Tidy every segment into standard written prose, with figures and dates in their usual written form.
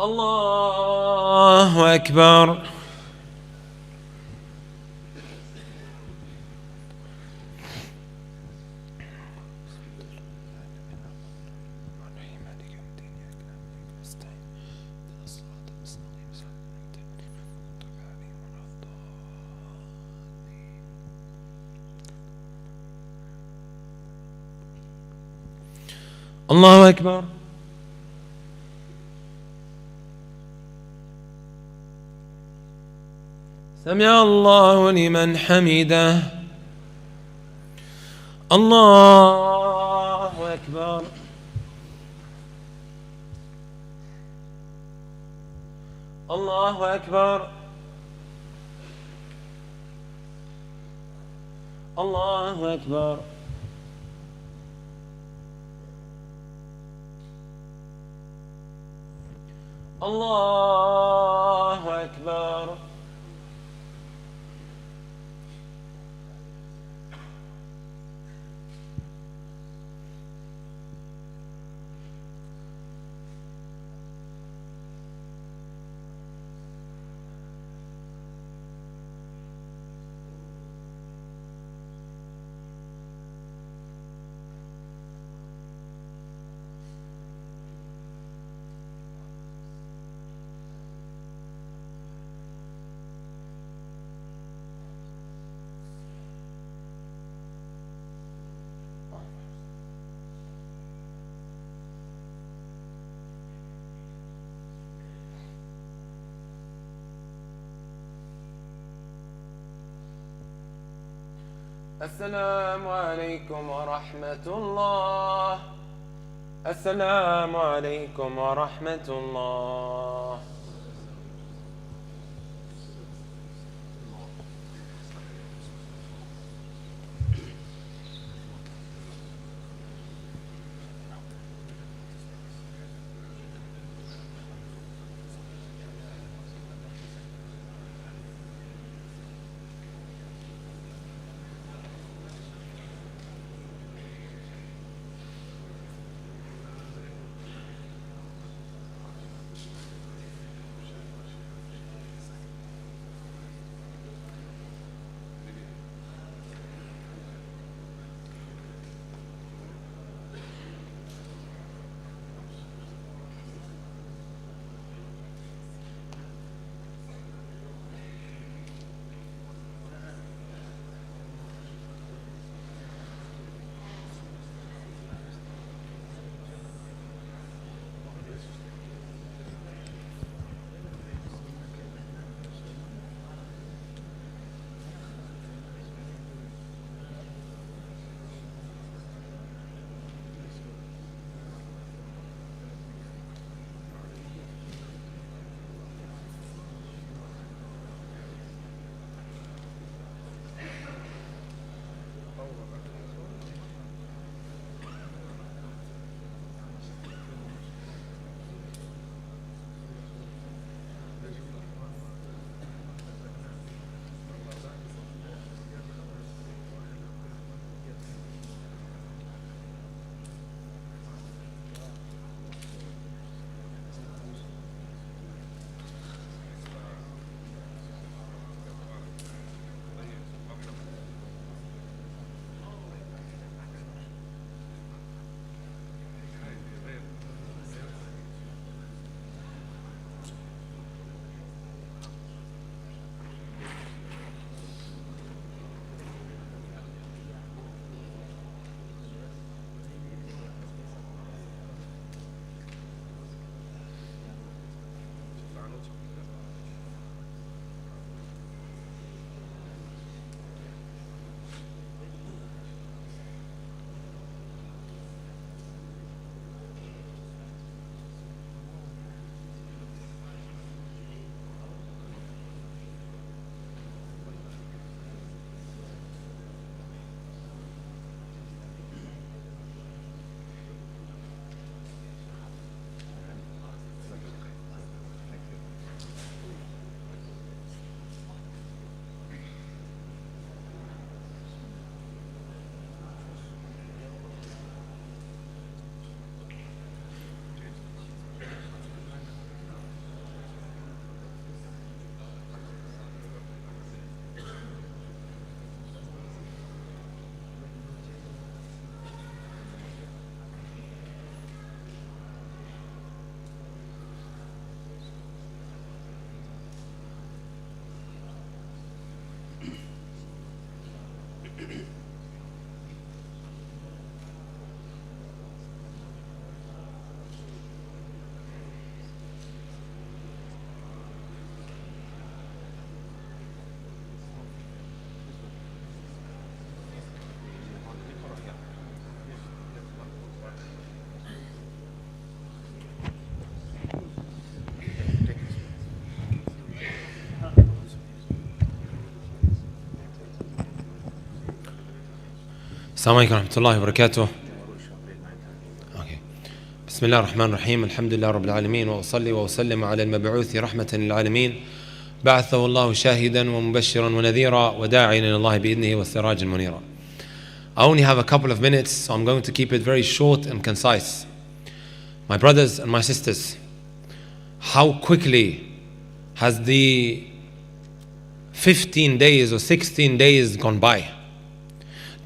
الله أكبر. الله أكبر. سمع الله لمن حمده. الله أكبر. الله أكبر. الله أكبر. الله أكبر. السلام عليكم ورحمة الله. السلام عليكم ورحمة الله. Assalamu alaikum wa rahmatullahi wa barakatuh. Okay. بسم الله الرحمن الرحيم الحمد لله رب العالمين وأصلي وأسلم على المبعوث رحمة للعالمين بعثه الله شاهدا ومبشرا ونذيرا وداعيا إلى الله بإذنه وسراجا منيرا. I only have a couple of minutes, so I'm going to keep it very short and concise. My brothers and my sisters, how quickly has the 15 days or 16 days gone by?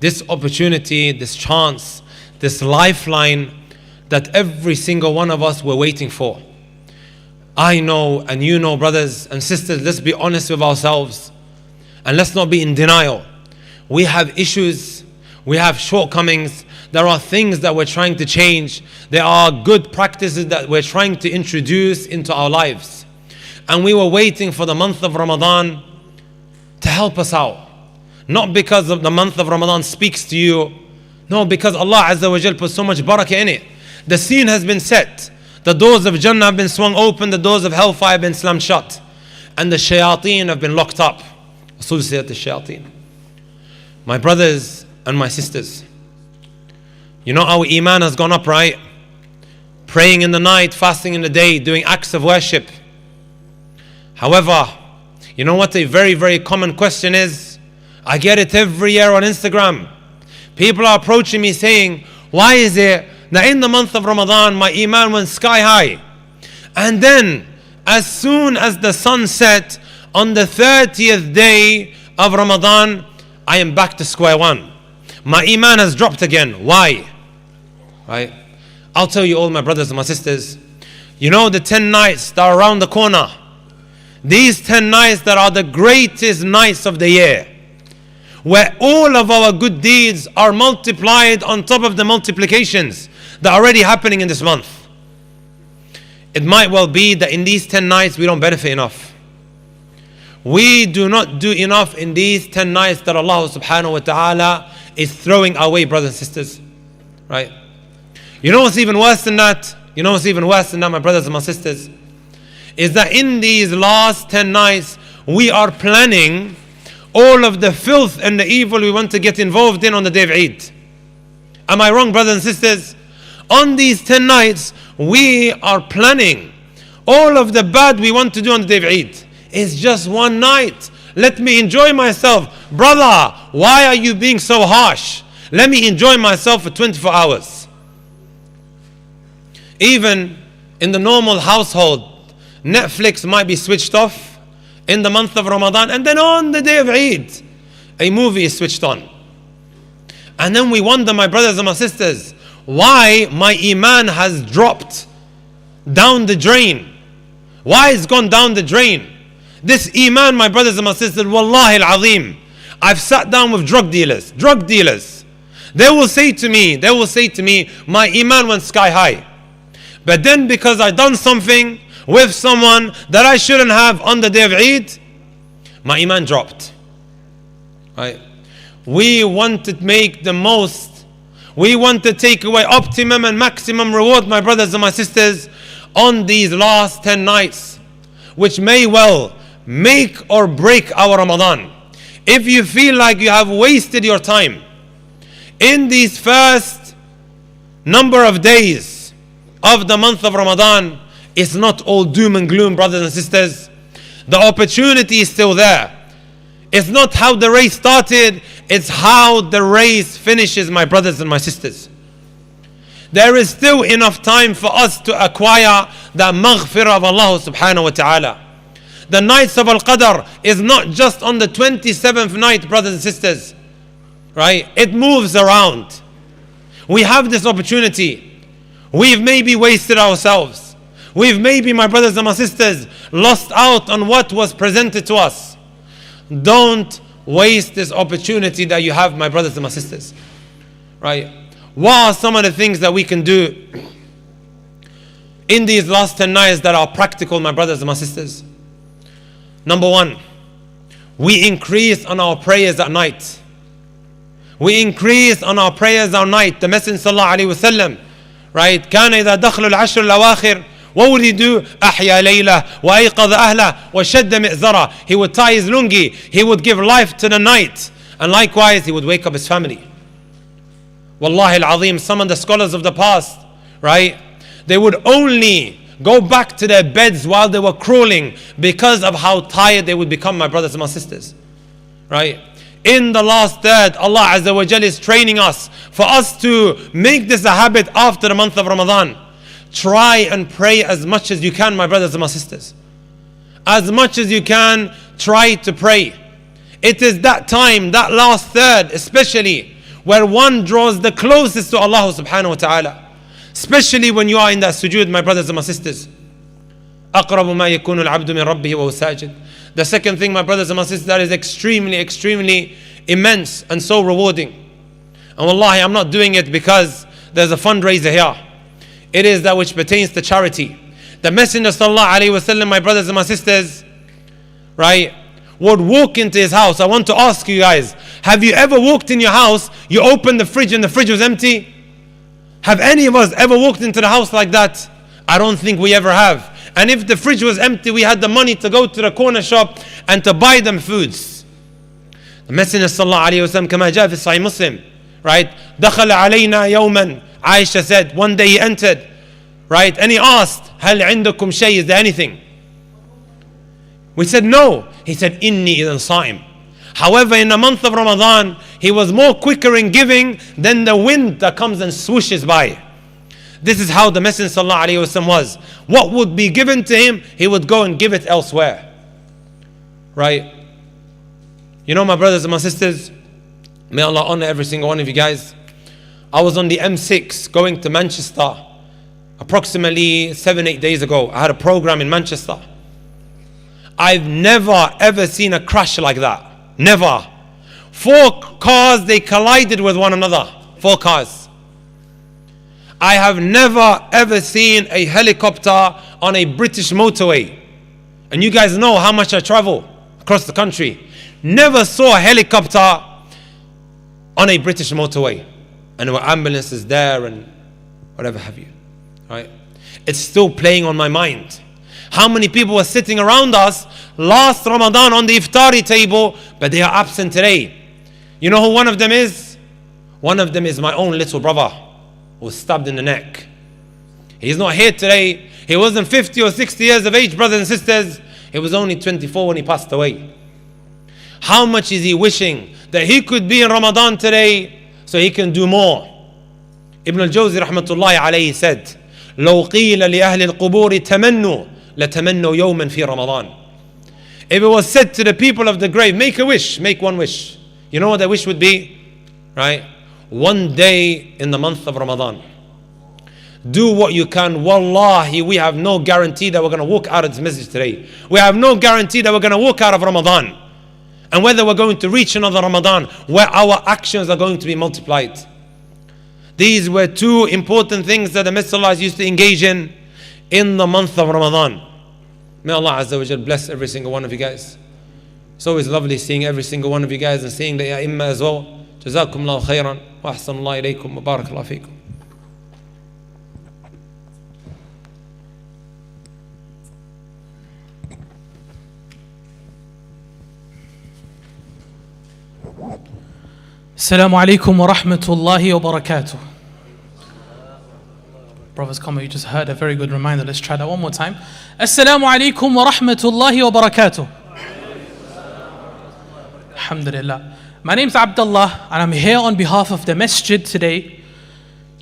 This opportunity, this chance, this lifeline that every single one of us were waiting for. I know and you know, brothers and sisters, let's be honest with ourselves and let's not be in denial. We have issues, we have shortcomings, there are things that we're trying to change, there are good practices that we're trying to introduce into our lives. And we were waiting for the month of Ramadan to help us out. Not because of the month of Ramadan speaks to you, no, because Allah Azza wa Jal put so much barakah in it. The scene has been set. The doors of Jannah have been swung open, the doors of hellfire have been slammed shut. And the shayateen have been locked up. Rasul said the shayateen. My brothers and my sisters, you know our iman has gone up, right? Praying in the night, fasting in the day, doing acts of worship. However, you know what a very, very common question is? I get it every year on Instagram. People are approaching me saying, why is it that in the month of Ramadan my iman went sky high, and then as soon as the sun set on the 30th day of Ramadan, I am back to square one. My iman has dropped again. Why? Right? I'll tell you all, my brothers and my sisters. You know the 10 nights that are around the corner. These 10 nights that are the greatest nights of the year, where all of our good deeds are multiplied on top of the multiplications that are already happening in this month. It might well be that in these 10 nights we don't benefit enough. We do not do enough in these 10 nights that Allah subhanahu wa ta'ala is throwing our way, brothers and sisters. Right? You know what's even worse than that? You know what's even worse than that, my brothers and my sisters? Is that in these last 10 nights we are planning all of the filth and the evil we want to get involved in on the day of Eid. Am I wrong, brothers and sisters? On these 10 nights, we are planning all of the bad we want to do on the day of Eid. It's just one night. Let me enjoy myself. Brother, why are you being so harsh? Let me enjoy myself for 24 hours. Even in the normal household, Netflix might be switched off in the month of Ramadan, and then on the day of Eid, a movie is switched on. And then we wonder, my brothers and my sisters, why my iman has dropped down the drain. Why it's gone down the drain? This iman, my brothers and my sisters, wallahi al-azim, I've sat down with drug dealers. They will say to me, my iman went sky high. But then because I done something with someone that I shouldn't have on the day of Eid, my iman dropped. Right? We want to make the most. We want to take away optimum and maximum reward, my brothers and my sisters, on these last 10 nights, which may well make or break our Ramadan. If you feel like you have wasted your time in these first number of days of the month of Ramadan, it's not all doom and gloom, brothers and sisters. The opportunity is still there. It's not how the race started, it's how the race finishes, my brothers and my sisters. There is still enough time for us to acquire the maghfirah of Allah subhanahu wa ta'ala. The nights of Al-Qadr is not just on the 27th night, brothers and sisters. Right? It moves around. We have this opportunity. We've maybe wasted ourselves. We've maybe, my brothers and my sisters, lost out on what was presented to us. Don't waste this opportunity that you have, my brothers and my sisters. Right? What are some of the things that we can do in these last 10 nights that are practical, my brothers and my sisters? Number one, we increase on our prayers at night. We increase on our prayers at night. The Messenger sallallahu alaihi wasallam, right? كان إذا دخل العشر الأواخر What would he do? أحيا ليلة وأيقظ أهله وشد مئزرة. He would tie his lungi. He would give life to the night. And likewise, he would wake up his family. Wallahi al-azim, some of the scholars of the past, right, they would only go back to their beds while they were crawling because of how tired they would become, my brothers and my sisters. Right? In the last third, Allah Azza wa Jalla is training us for us to make this a habit after the month of Ramadan. Try and pray as much as you can, my brothers and my sisters. As much as you can, try to pray. It is that time, that last third especially, where one draws the closest to Allah subhanahu wa ta'ala. Especially when you are in that sujood, my brothers and my sisters. أقرب ما يكون العبد من ربه وهو ساجد. The second thing, my brothers and my sisters, that is extremely immense and so rewarding. And wallahi, I'm not doing it because there's a fundraiser here. It is that which pertains to charity. The Messenger sallallahu alaihi wasallam, my brothers and my sisters, right, would walk into his house. I want to ask you guys, have you ever walked in your house, you opened the fridge and the fridge was empty? Have any of us ever walked into the house like that? I don't think we ever have. And if the fridge was empty, we had the money to go to the corner shop and to buy them foods. The Messenger sallallahu alayhi wa sallam, كما جاء في صحيح Muslim, right? دخل علينا يوما, Aisha said, one day he entered, right? And he asked, هل عندكم شيء? Is there anything? We said no. He said, إني إذا صائم. However, in the month of Ramadan, he was more quicker in giving than the wind that comes and swooshes by. This is how the Messenger sallallahu alaihi wasallam was. What would be given to him, he would go and give it elsewhere. Right? You know, my brothers and my sisters, may Allah honor every single one of you guys. I was on the M6 going to Manchester approximately 7-8 days ago. I had a program in Manchester. I've never ever seen a crash like that. Never. 4 cars, they collided with one another. 4 cars. I have never ever seen a helicopter on a British motorway. And you guys know how much I travel across the country. Never saw a helicopter on a British motorway. And there were ambulances there and whatever have you. Right? It's still playing on my mind. How many people were sitting around us last Ramadan on the iftari table, but they are absent today. You know who one of them is? One of them is my own little brother, who was stabbed in the neck. He's not here today. He wasn't 50 or 60 years of age, brothers and sisters. He was only 24 when he passed away. How much is he wishing that he could be in Ramadan today so he can do more? Ibn al-Jawzi rahmatullahi alayhi said, لو قيل لأهل القبور تمنوا لتمنوا يوما في رمضان. If it was said to the people of the grave, make a wish, make one wish. You know what that wish would be? Right? One day in the month of Ramadan. Do what you can. Wallahi, we have no guarantee that we're going to walk out of this message today. We have no guarantee that we're going to walk out of Ramadan. And whether we're going to reach another Ramadan where our actions are going to be multiplied. These were 2 important things that the Messenger used to engage in the month of Ramadan. May Allah Azza wa Jal bless every single one of you guys. It's always lovely seeing every single one of you guys and seeing the Ya'imma as well. جزاكم الله خيرا وأحسن الله إليكم وبارك الله فيكم. Assalamu alaikum wa rahmatullahi wa barakatuh. Brothers, come on, you just heard a very good reminder. Let's try that one more time. Assalamu alaikum wa rahmatullahi wa barakatuh. Alhamdulillah. My name's Abdullah and I'm here on behalf of the masjid today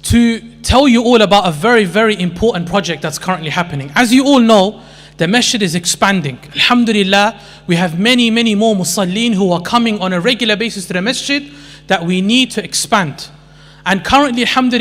to tell you all about a very, very important project that's currently happening. As you all know, the masjid is expanding. Alhamdulillah, we have many, many more musallin who are coming on a regular basis to the masjid that we need to expand. And currently, alhamdulillah,